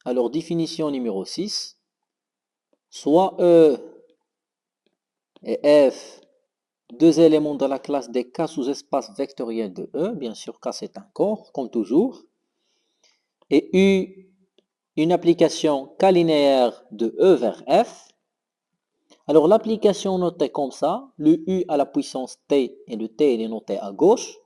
Alors, définition numéro 6. Soit E et F, deux éléments de la classe des K sous-espace vectoriel de E. Bien sûr, K c'est un corps, comme toujours. Et U, une application K linéaire de E vers F. Alors, l'application notée comme ça, le U à la puissance T et le T il est noté à gauche,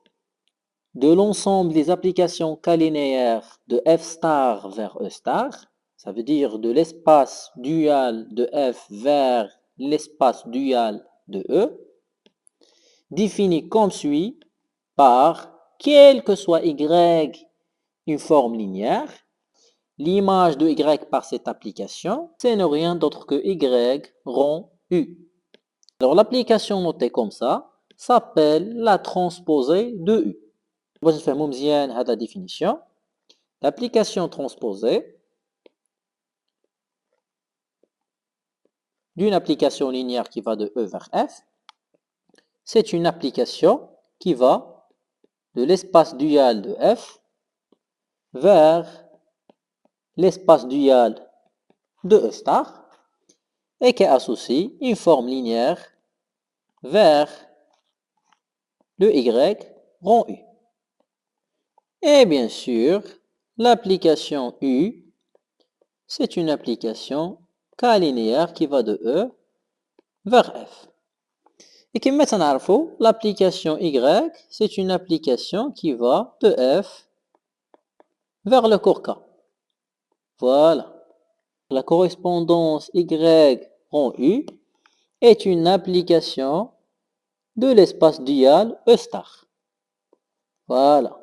de l'ensemble des applications K linéaires de F star vers E star, ça veut dire de l'espace dual de F vers l'espace dual de E, défini comme suit par, quel que soit Y, une forme linéaire. L'image de Y par cette application, ce n'est rien d'autre que Y rond U. Alors l'application notée comme ça s'appelle la transposée de U. باش نفهموا مزيان هاد la définition. L'application transposée d'une application linéaire qui va de E vers F, c'est une application qui va de l'espace dual de F vers l'espace dual de E star et qui associe une forme linéaire vers le Y rond U. Et bien sûr, l'application U, c'est une application K linéaire qui va de E vers F. Et comme maintenant, l'application Y, c'est une application qui va de F vers le corps K. Voilà. La correspondance Y rond U est une application de l'espace dual E star. Voilà.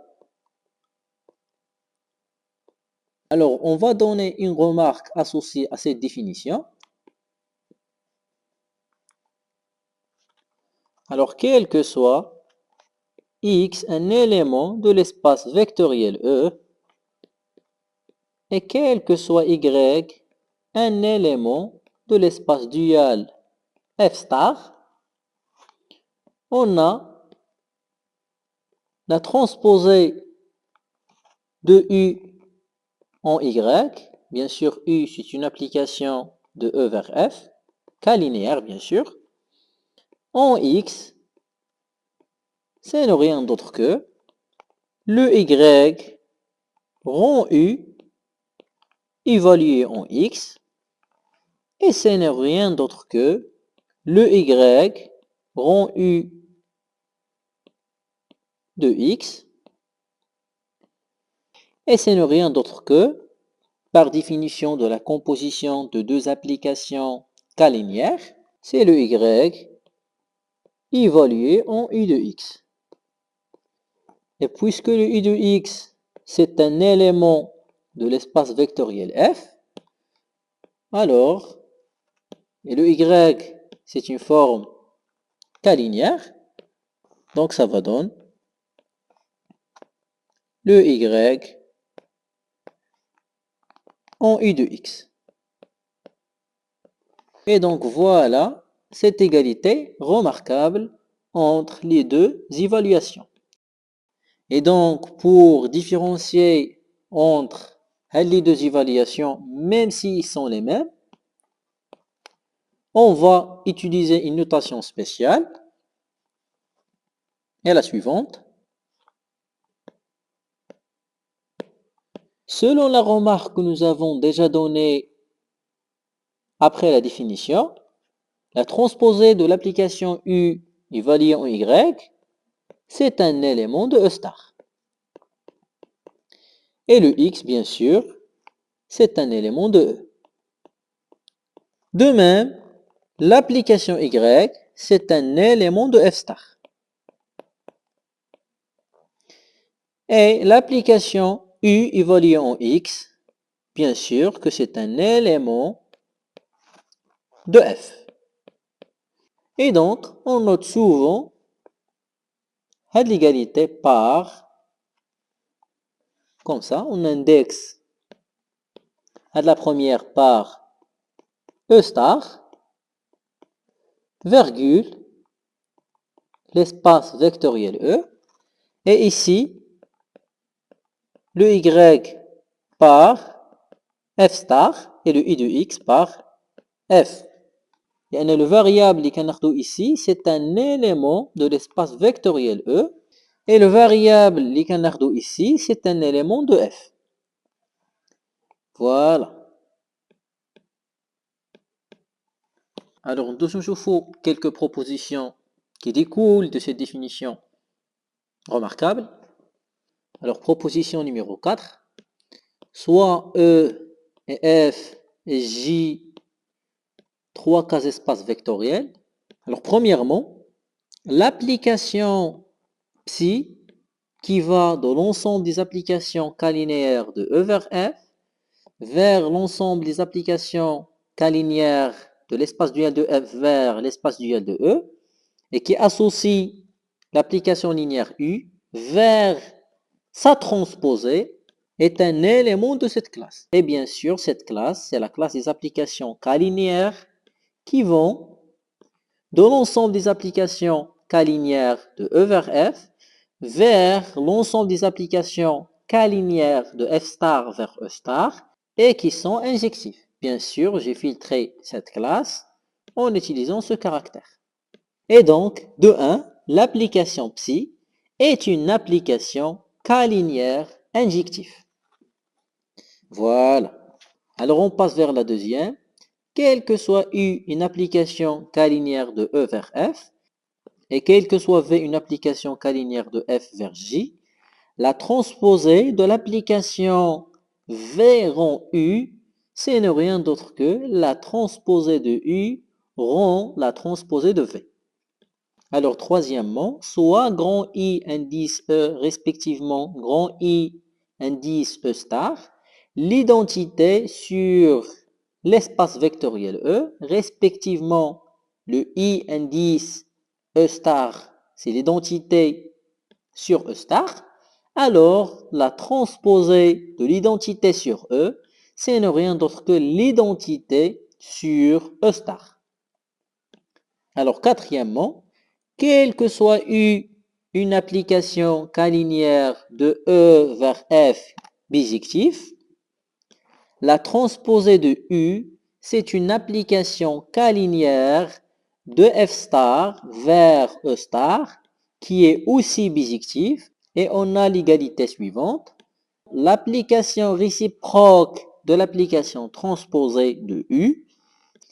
Alors, on va donner une remarque associée à cette définition. Alors, quel que soit X un élément de l'espace vectoriel E, et quel que soit Y un élément de l'espace dual F star, on a la transposée de U en Y. Bien sûr, U, c'est une application de E vers F, K linéaire, bien sûr. En X, c'est rien d'autre que le Y rond U évalué en X, et ce n'est rien d'autre que le Y rond U de X, et ce n'est rien d'autre que, par définition de la composition de deux applications K linéaires, c'est le Y évalué en U de X. Et puisque le U de X, c'est un élément de l'espace vectoriel F, alors, et le Y, c'est une forme K linéaire, donc ça va donner le Y en U de X. Et donc voilà cette égalité remarquable entre les deux évaluations. Et donc pour différencier entre les deux évaluations, même s'ils sont les mêmes, on va utiliser une notation spéciale, et la suivante. Selon la remarque que nous avons déjà donnée après la définition, la transposée de l'application U évaluée en Y, c'est un élément de E star. Et le X, bien sûr, c'est un élément de E. De même, l'application Y, c'est un élément de F star. Et l'application U évaluée en X, bien sûr que c'est un élément de F. Et donc, on note souvent l'égalité par, comme ça, on indexe la première par E star, virgule, l'espace vectoriel E, et ici, le Y par f star et le i de x par f. Et le variable qu'on a ici, c'est un élément de l'espace vectoriel E. Et le variable qu'on a ici, c'est un élément de f. Voilà. Alors, nous avons quelques propositions qui découlent de cette définition remarquable. Alors, proposition numéro 4. Soit E et F et J, trois cas espaces vectoriels. Alors, premièrement, l'application psi qui va de l'ensemble des applications K-linéaires de E vers l'ensemble des applications K-linéaires de l'espace dual de F vers l'espace dual de E, et qui associe l'application linéaire U vers sa transposée, est un élément de cette classe. Et bien sûr, cette classe, c'est la classe des applications K-linéaires qui vont de l'ensemble des applications K-linéaires de E vers F vers l'ensemble des applications K-linéaires de F star vers E star et qui sont injectifs. Bien sûr, j'ai filtré cette classe en utilisant ce caractère. Et donc, de 1, l'application psi est une application K-linéaire injective. Voilà. Alors, on passe vers la deuxième. Quelle que soit U une application K-linéaire de E vers F, et quelle que soit V une application K-linéaire de F vers J, la transposée de l'application V rond U, c'est ne rien d'autre que la transposée de U rond la transposée de V. Alors, troisièmement, soit grand I indice E respectivement grand I indice E star, l'identité sur l'espace vectoriel E, respectivement le I indice E star, c'est l'identité sur E star, alors la transposée de l'identité sur E, c'est ne rien d'autre que l'identité sur E star. Alors, quatrièmement, quelle que soit U une application K-linéaire de E vers F bijectif, la transposée de U, c'est une application K-linéaire de F star vers E star qui est aussi bijectif et on a l'égalité suivante. L'application réciproque de l'application transposée de U,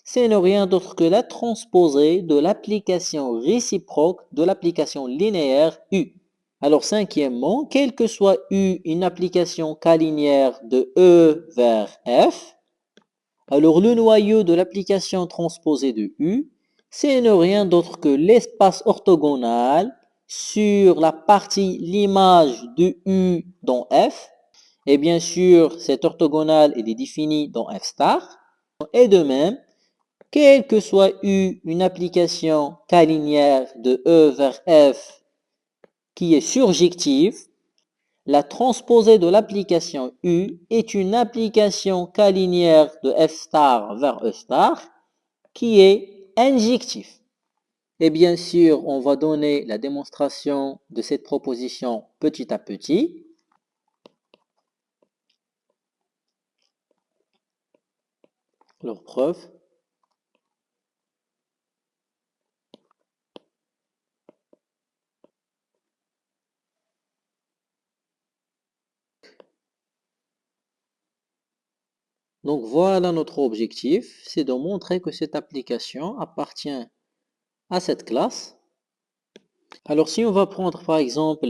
c'est ne rien d'autre que la transposée de l'application réciproque de l'application linéaire U. Alors, cinquièmement, quelle que soit U une application K-linéaire de E vers F, alors le noyau de l'application transposée de U, c'est ne rien d'autre que l'espace orthogonal sur la partie l'image de U dans F. Et bien sûr, cette orthogonale est définie dans F star. Et de même, quelle que soit U une application K-linéaire de E vers F qui est surjective, la transposée de l'application U est une application K-linéaire de F star vers E star qui est injective. Et bien sûr, on va donner la démonstration de cette proposition petit à petit. Alors, preuve. Donc voilà notre objectif, c'est de montrer que cette application appartient à cette classe. Alors si on va prendre par exemple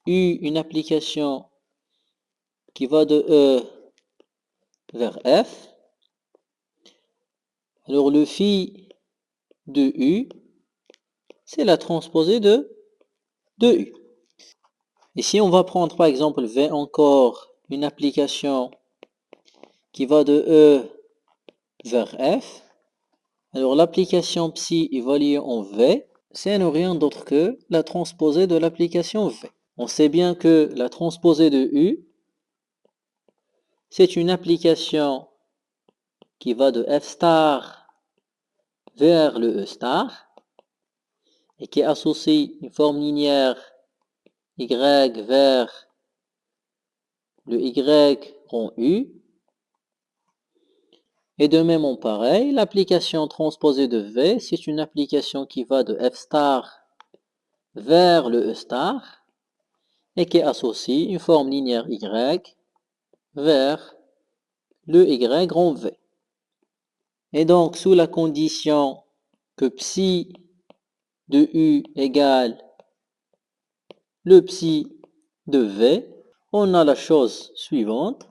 une application qui va de E vers F, alors le phi de U, c'est la transposée de U. Et si on va prendre par exemple V encore, une application qui va de E vers F, alors l'application psi évaluée en V, c'est rien d'autre que la transposée de l'application V. On sait bien que la transposée de U, c'est une application qui va de F star vers le E star et qui associe une forme linéaire Y vers le Y rond U Et de même en pareil, l'application transposée de V, c'est une application qui va de F star vers le E star et qui associe une forme linéaire Y vers le Y grand V. Et donc, sous la condition que psi de U égale le psi de V, on a la chose suivante.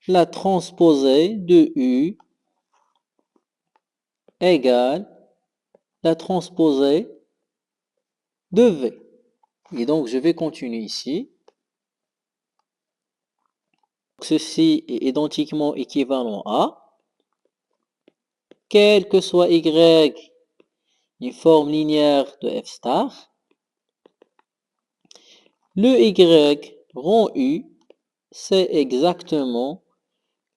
La transposée de U égale la transposée de V. Et donc, je vais continuer ici. Ceci est identiquement équivalent à, quel que soit Y, une forme linéaire de F star, le Y rond U, c'est exactement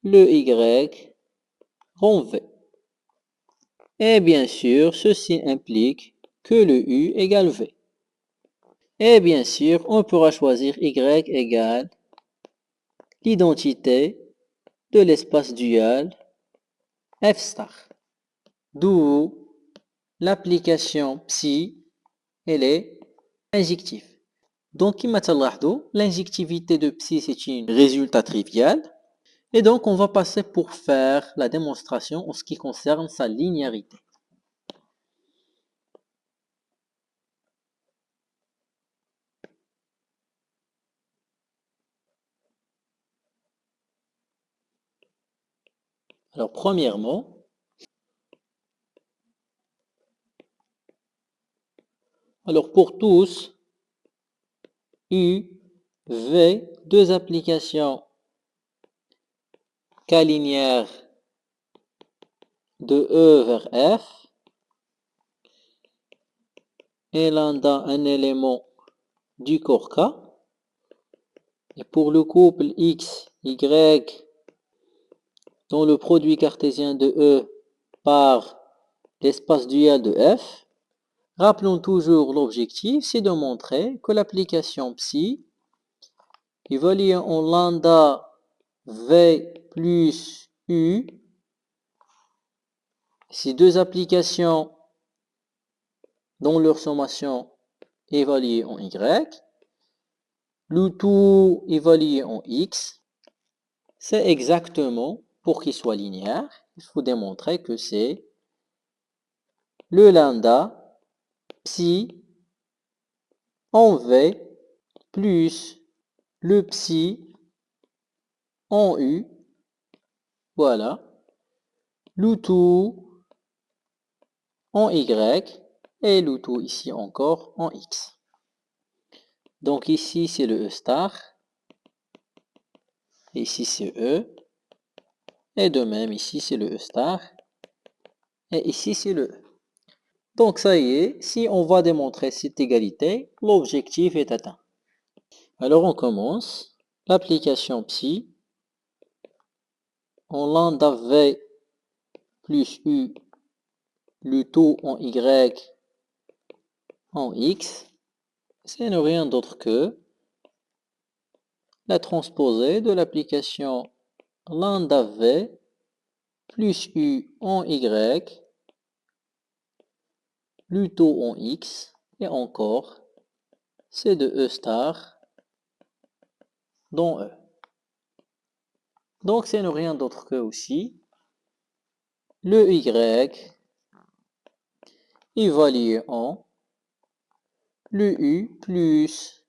le Y rond V. Et bien sûr, ceci implique que le U égale V. Et bien sûr, on pourra choisir Y égale l'identité de l'espace dual F star. D'où l'application psi, elle est injective. Donc, l'injectivité de psi, c'est un résultat trivial. Et donc, on va passer pour faire la démonstration en ce qui concerne sa linéarité. Alors, premièrement, pour tous, U, V, deux applications K linéaires de E vers F, et lambda un élément du corps K. Et pour le couple X, Y, dont le produit cartésien de E par l'espace dual de F, rappelons toujours l'objectif, c'est de montrer que l'application psi évalue en lambda V plus U, ces deux applications dont leur sommation est évaluée en Y, le tout évalué en X, c'est exactement, pour qu'il soit linéaire, il faut démontrer que c'est le lambda psi en V plus le psi en U, voilà, le tout en Y et le tout ici encore en X. Donc ici c'est le E star, ici c'est E, et de même ici c'est le E star, et ici c'est le E. Donc ça y est, si on va démontrer cette égalité, l'objectif est atteint. Alors on commence. L'application psi en lambda V plus U, le tout en Y en X, c'est rien d'autre que la transposée de l'application lambda V plus U en Y, le tout en X, et encore, c'est de E star dans E. Donc c'est rien d'autre que aussi le Y évalué en le U plus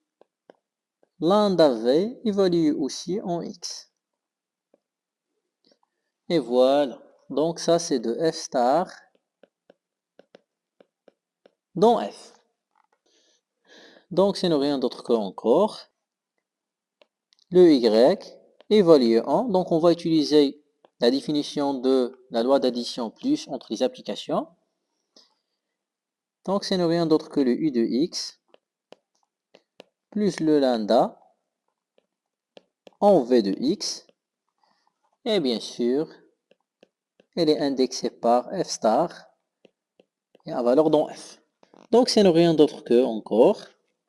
lambda V évalué aussi en X. Et voilà. Donc ça c'est de F star dans F. Donc c'est rien d'autre que encore le Y évalué en. Donc on va utiliser la définition de la loi d'addition plus entre les applications. Donc c'est rien d'autre que le U de X plus le lambda en V de X. Et bien sûr, elle est indexée par F star et à valeur dans F. Donc c'est rien d'autre que encore.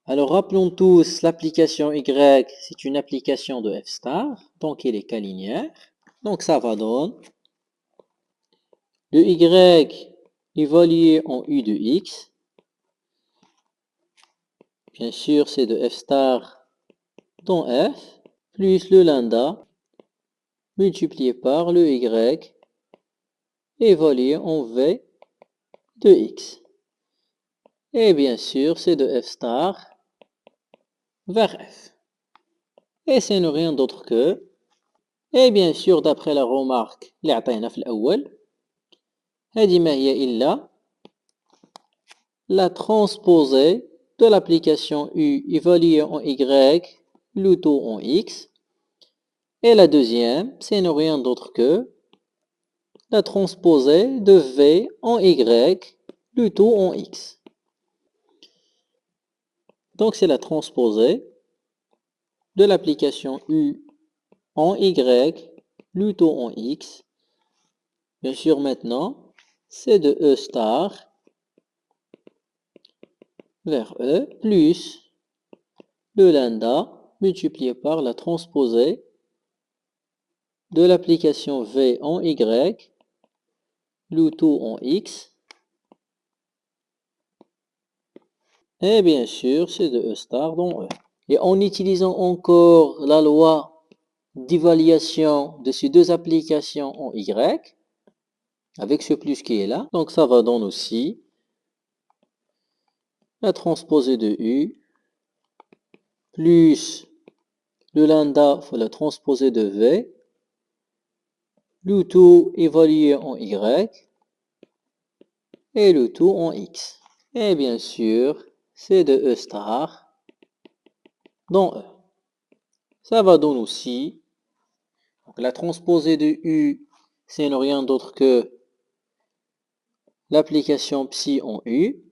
Alors rappelons tous l'application Y, c'est une application de F star, donc elle est K linéaire. Donc ça va donner Le Y évalué en U de X. Bien sûr, c'est de F star dans F, plus le lambda multiplié par le Y évalué en V de X. Et bien sûr, c'est de F star vers F. Et c'est rien d'autre que, et bien sûr, d'après la remarque اللي عطينا في الأول, هذه ما هي إلا la transposée de l'application U évaluée en Y plutôt en X. Et la deuxième, c'est rien d'autre que la transposée de V en Y plutôt en X. Donc c'est la transposée de l'application U en Y plutôt en X. Bien sûr maintenant, c'est de E star vers E plus le lambda multiplié par la transposée de l'application V en Y plutôt en X. Et bien sûr, c'est de E star dans E. Et en utilisant encore la loi d'évaluation de ces deux applications en Y, avec ce plus qui est là, donc ça va donner aussi la transposée de U, plus le lambda faut la transposée de V, le tout évalué en Y, et le tout en X. Et bien sûr, c'est de E star dans E. Ça va donner aussi, donc la transposée de U, c'est rien d'autre que l'application psi en U,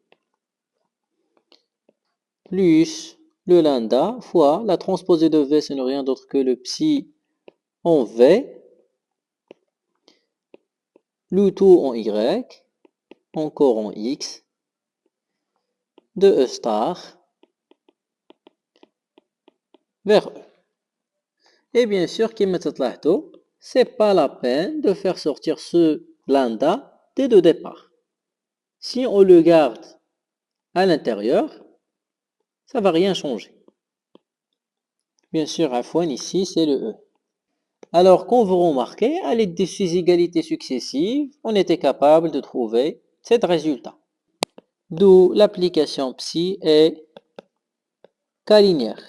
plus le lambda fois la transposée de V, c'est rien d'autre que le psi en V, le tout en Y, encore en X, de E star vers E. Et bien sûr, comme تلاحظوا, c'est pas la peine de faire sortir ce lambda dès le départ. Si on le garde à l'intérieur, ça va rien changer. Bien sûr, à fois ici, c'est le E. Alors, quand vous remarquez, à l'aide de ces égalités successives, on était capable de trouver cet résultat. D'où l'application psi est K-linéaire.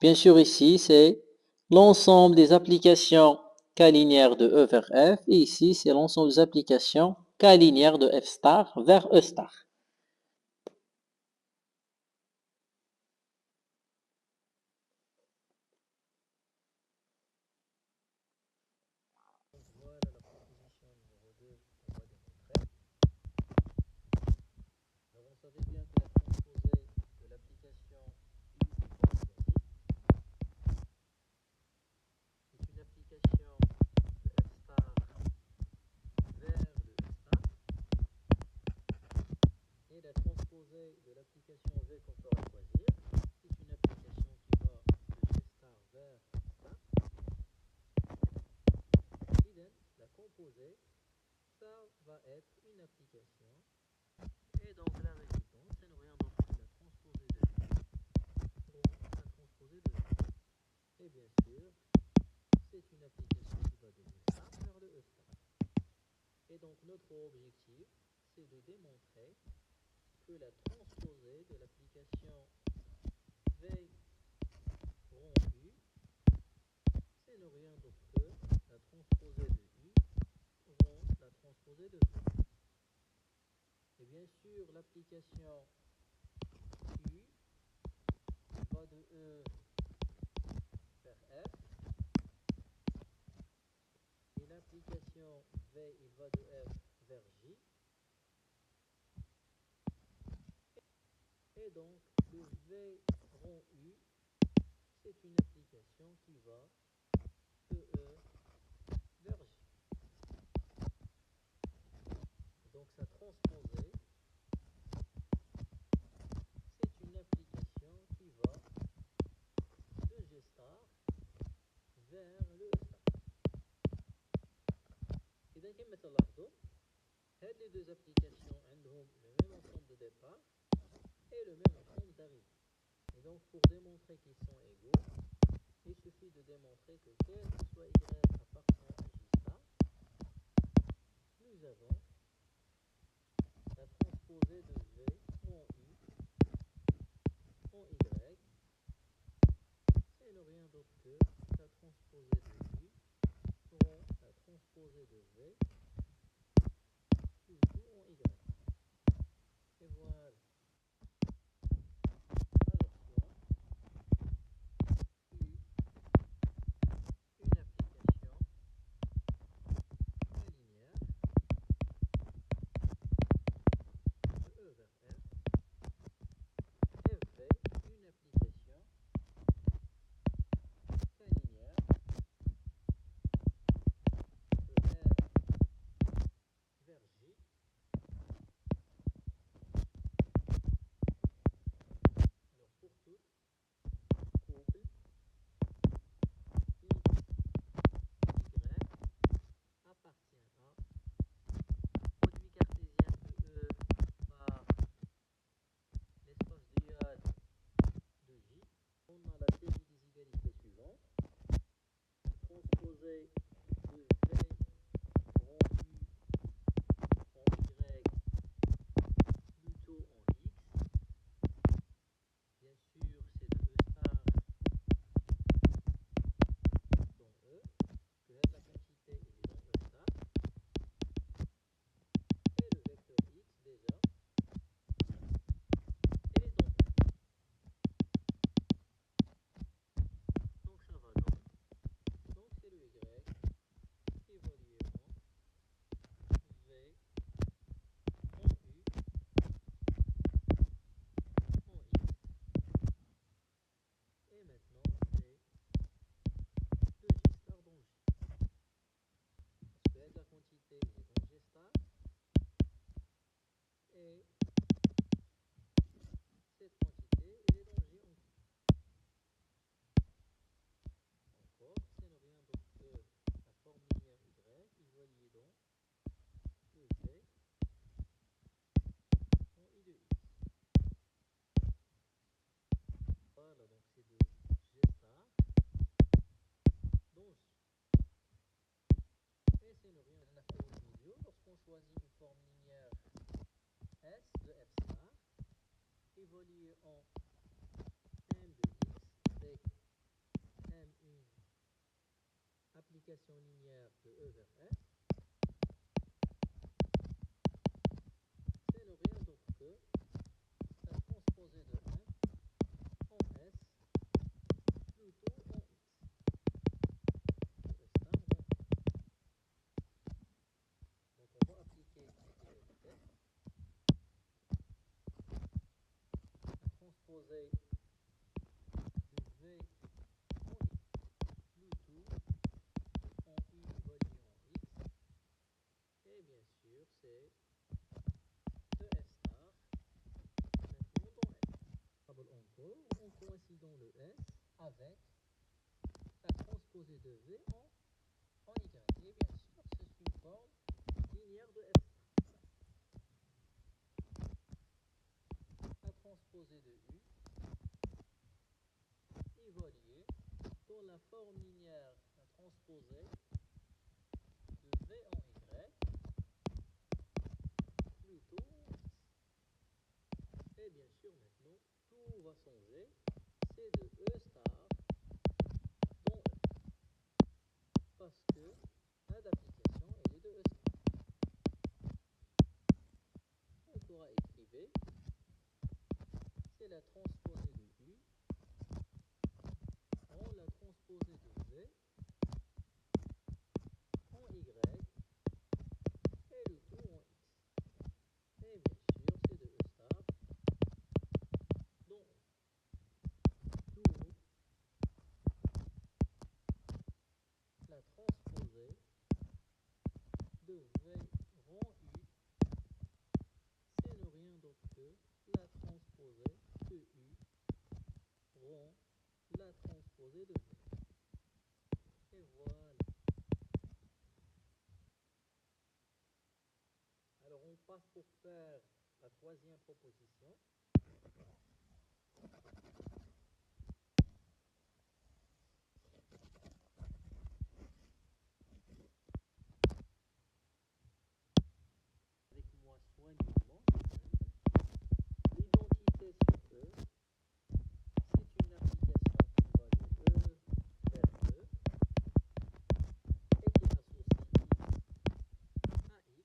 Bien sûr, ici, c'est l'ensemble des applications K-linéaires de E vers F. Et ici, c'est l'ensemble des applications K-linéaires de F star vers E star. Et la transposée de l'application V qu'on fera choisir, c'est une application qui va de G star vers star. Et la composée, ça va être une application. Et donc la résultante, c'est rien d'autre que la transposée de V ou la transposée de V. Et bien sûr, c'est une application qui va de G star vers le E star. Et donc notre objectif, c'est de démontrer que la transposée de l'application V rond U, c'est rien d'autre que la transposée de U rond la transposée de V. Et bien sûr, l'application U va de E vers F, et l'application V, il va de F vers J. Et donc, le V rond U, c'est une application qui va de E vers J. Donc, sa transposée, c'est une application qui va de G star vers le E star. les deux applications ont le même ensemble de départ et le même ensemble d'arrivée. Et donc pour démontrer qu'ils sont égaux, il suffit de démontrer que quel que soit y appartient à J star, nous avons la transposée de V en U en Y, c'est ne rien d'autre que la transposée de U en la transposée de V plus tout en Y. Et voilà. Alors, U, une application linéaire de E vers F, FV, une application linéaire de R vers J. Alors pour tout couple X, Y appartient à produit cartésien de E par l'espace diade de J. On a la série des égalités suivantes. Transposée de V en U en Y plutôt en X. Bien sûr, c'est de E star dans E, que la quantité est dans E star. Et le vecteur X, déjà, il est dans E. Donc ça va donc c'est le Y évolué en V en U en X. Et maintenant, c'est de J star dans J. Parce que la quantité est dans G star. Et cette quantité, elle est dans J en Q. Encore, c'est ne rien d'autre que la forme linéaire Y évoluée dans EV en I de X. Voilà, donc c'est de G star dans J. Et c'est ne rien d'autre que la forme vidéo lorsqu'on choisit une forme linéaire S de F star évoluée en M de X avec M une application linéaire de E vers F, c'est ne rien d'autre que la transposée de M en S plutôt en X. De E star en X. Donc on va appliquer l'égalité. La transposée de V en X plutôt en U évolué en X. Et bien sûr, c'est de F star maintenant dans F. Encore, on coïncide dans le S avec la transposée de V en Y. Et bien sûr, c'est une forme linéaire de F star. La transposée de U évoluée dans la forme linéaire, la transposée de V en Y plutôt en X. Et bien sûr, maintenant, tout va changer. C'est de E star dans E. Parce que l'adaptation, elle est de E star. On pourra écrire, c'est la transposée de U en la transposée de V en Y et le tout en X. Et bien sûr, c'est de E star dans E. Tout la transposée de V rang U, c'est ne rien d'autre que la transposée de U rang la transposée de V. Et voilà. Alors on passe pour faire la troisième proposition. Avec moi soigneusement. L'identité sur E, c'est une application qui va de E vers E et qui associe X à X.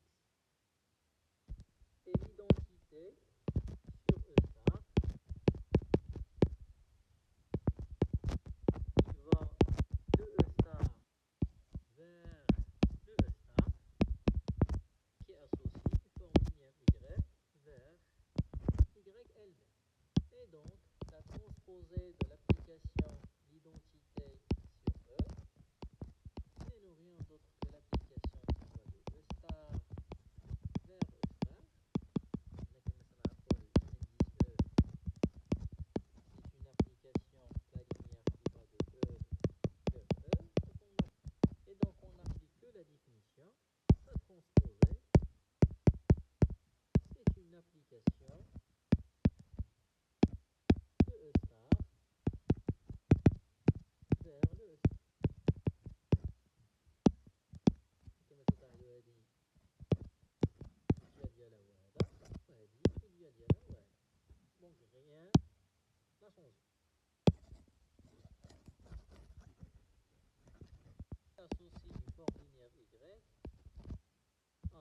Et l'identité sur E star, il va de E star vers le E star, qui associe une forme linéaire Y vers Y elle-même. Et donc, la transposée de l'application l'identité sur E, c'est nous rien d'autre que l'application qui va de E star vers E star. لكن مثلا نقول l'indice E, c'est une application la linéaire qui va de E vers E. Et donc on n'applique que la définition. La transposée, c'est une application de E star vers le E star. كما تلاحظوا هذه الجهة ديالها وهذا وهذه الجهة ديالها وهذا. Donc rien n'a changé. Associe une forme linéaire Y à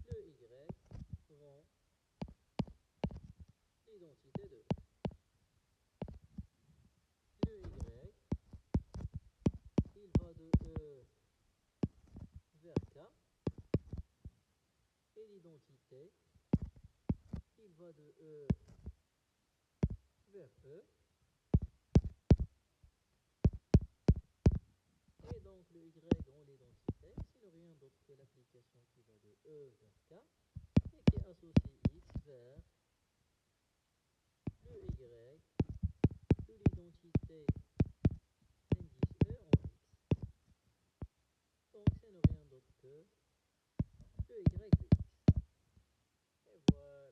le Y rend l'identité de E. Le Y, il va de E vers K, et l'identité, il va de E vers E, et donc le Y rend l'identité, c'est rien d'autre que l'application qui va de E vers K, et qui associe X vers le Y de l'identité indice E en X. Donc c'est rien d'autre que le Y de X. Et voilà.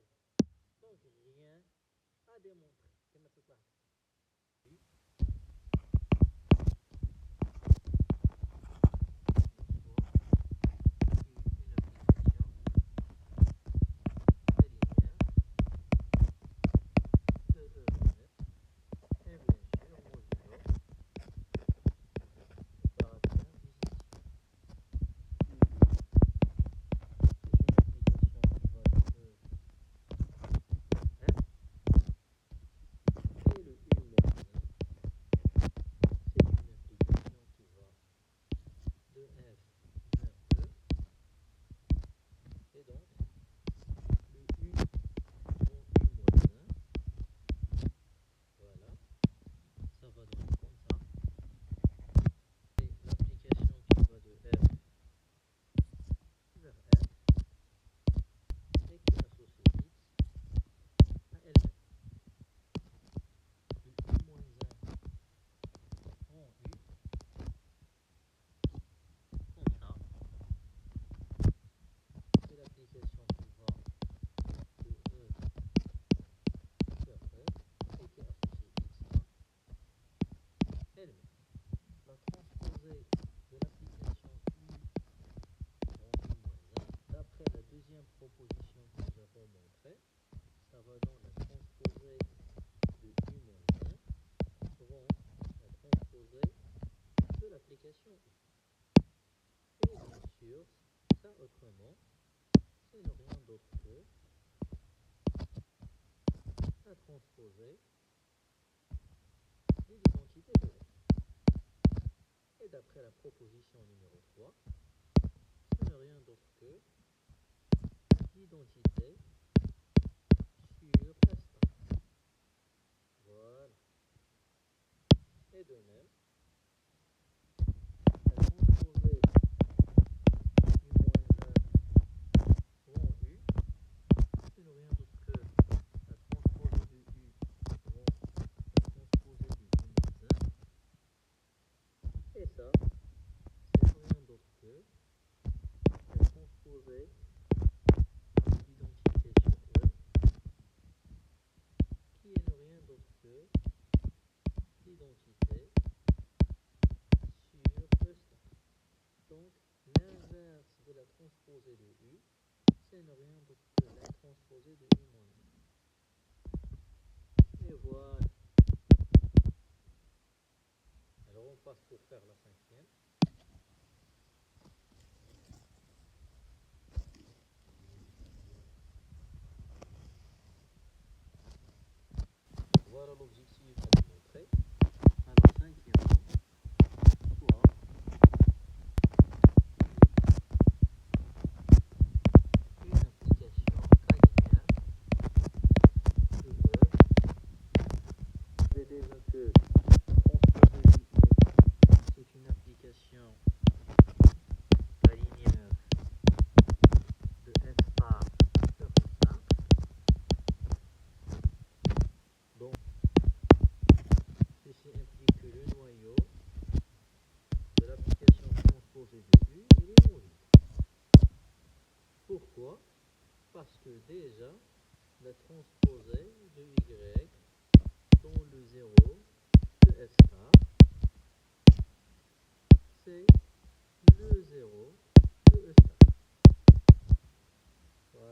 Donc rien à démontrer. كما تلاحظوا. La transposée de l'application U en U-1, d'après la deuxième proposition que nous avons montrée, ça va dans la transposée de U-1 rend la transposée de l'application U. Et bien sûr, ça autrement, c'est rien d'autre que la transposée de l'identité de F. Et d'après la proposition numéro 3, ce n'est rien d'autre que l'identité sur F star. Voilà. Et de même, la transposée U-1 rend U, ce n'est rien d'autre que la transposée de U rend la transposée du U-1. Et ça, c'est rien d'autre que la transposée l'inverse de la transposée de U, c'est ne rien d'autre que la transposée de U moins 1. Et voilà. Alors on passe pour faire la cinquième. Voilà l'objectif à démontrer. Alors cinquièmement, soit une application canalière de E. Vous savez déjà que transposer de U, c'est une application linéaire de F star sur F simple. Donc, ceci implique que le noyau de l'application transposée de U, il est non vide. Pourquoi? Parce que déjà, la transposée de Y dans le 0 de F star, c'est le 0 de E star. Voilà.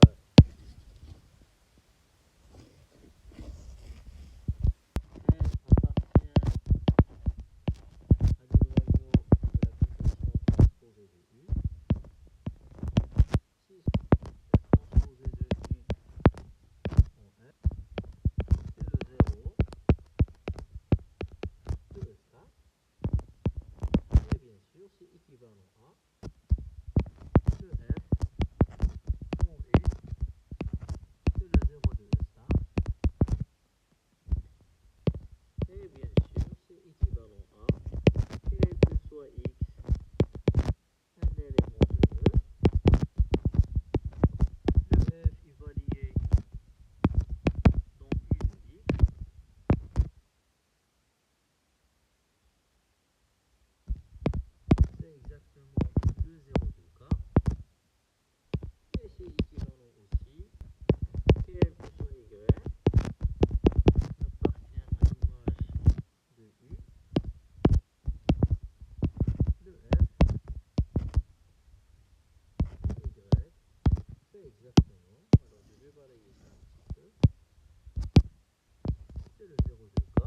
C'est équivalent à le F en U, c'est le 0 de E star. Et bien sûr, c'est équivalent à quel que soit X, un élément de E. Le F est validé dans U de X. C'est exactement le 0 de K. Et c'est équivalent aussi, quel que soit Y, appartient à l'image de U. Le F en Y, c'est exactement, alors je vais balayer ça un petit peu, c'est le 0 de K.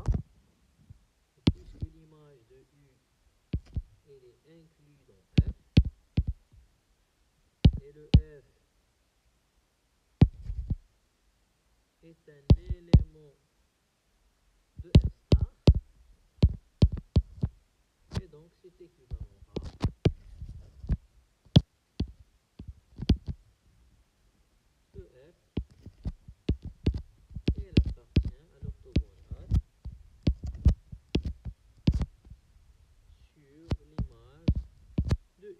Et puisque l'image de U, elle est inclue dans F, et le F est un élément de F star, et donc c'est équivalent à EF, et elle appartient à l'orthogonale sur l'image de U.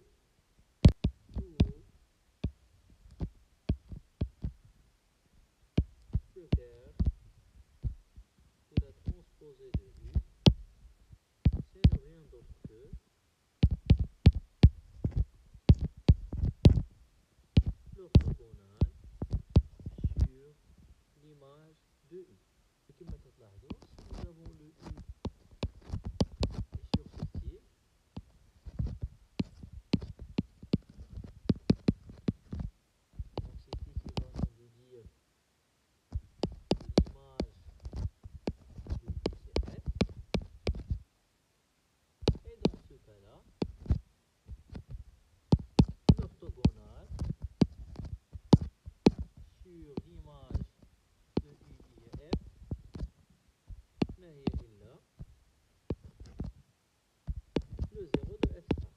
Où le cœur de la transposée de U, c'est ne rien d'autre que l'orthogonale sur l'image de U. كما تلاحظوا nous avons le U est sur ce type, donc c'est équivalent de dire que l'image de U c'est F, et dans ce cas-là, l'orthogonale sur l'image de U qui est F, ما هي إلا le 0 de F star.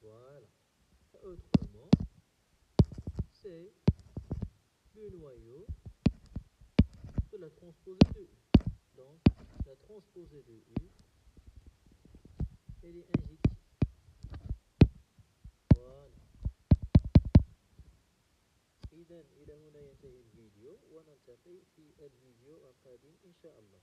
Voilà. Autrement, c'est le noyau de la transposée de U. Donc, la transposée de U, elle est injective. Voilà. إذا إلى هنا ينتهي الفيديو، ونلتقي في الفيديو القادم إن شاء الله.